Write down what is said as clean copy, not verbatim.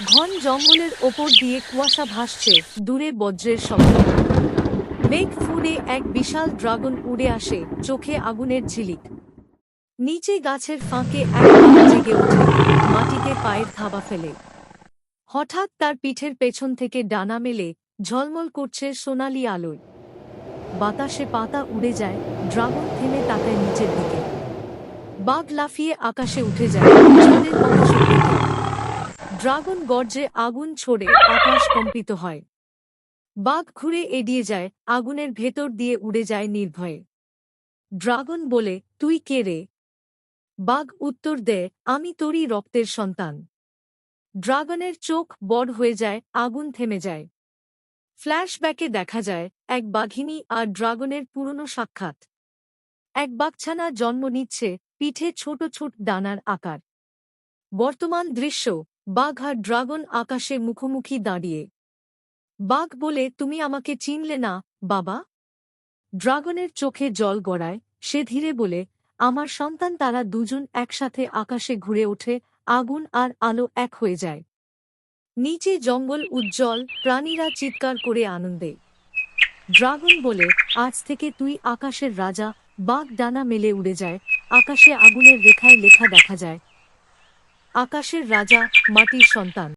ঘন জঙ্গলের ওপর দিয়ে কুয়াশা ভাসছে, দূরে বজ্রের শব্দ। মেঘ ফুঁড়ে এক বিশাল ড্রাগন উড়ে আসে, চোখে আগুনের ঝিলিক। নিচে গাছের ফাঁকে এক বাঘ জেগে ওঠে, মাটিতে পায়ের থাবা ফেলে। হঠাৎ তার পিঠের পেছন থেকে ডানা মেলে, ঝলমল করছে সোনালি আলোয়। বাতাসে পাতা উড়ে যায়, ড্রাগন থেমে তাকায় নিচের দিকে। বাঘ লাফিয়ে আকাশে উঠে যায়, ঝড়ের মতো শক্তিতে। ড্রাগন গর্জে আগুন ছোড়ে, আকাশ কম্পিত হয়। বাঘ ঘুরে এড়িয়ে যায়, আগুনের ভেতর দিয়ে উড়ে যায় নির্ভয়ে। ড্রাগন বলে, তুই কে রে? বাঘ উত্তর দেয়, আমি তোরই রক্তের সন্তান। ড্রাগনের চোখ বড় হয়ে যায়, আগুন থেমে যায়। ফ্ল্যাশব্যাকে দেখা যায় এক বাঘিনী আর ড্রাগনের পুরনো সাক্ষাৎ। এক বাঘছানা জন্ম নিচ্ছে, পিঠে ছোট ছোট ডানার আকার। বর্তমান দৃশ্য, বাঘ আর ড্রাগন আকাশে মুখোমুখি দাঁড়িয়ে। বাঘ বলে, তুমি আমাকে চিনলে না, বাবা? ড্রাগনের চোখে জল গড়ায়, সে ধীরে বলে, আমার সন্তান। তারা দুজন একসাথে আকাশে ঘুরে ওঠে, আগুন আর আলো এক হয়ে যায়। নিচে জঙ্গল উজ্জ্বল, প্রাণীরা চিৎকার করে আনন্দে। ড্রাগন বলে, আজ থেকে তুই আকাশের রাজা। বাঘ ডানা মেলে উড়ে যায়, আকাশে আগুনের রেখায় লেখা দেখা যায়, আকাশের রাজা, মাটির সন্তান।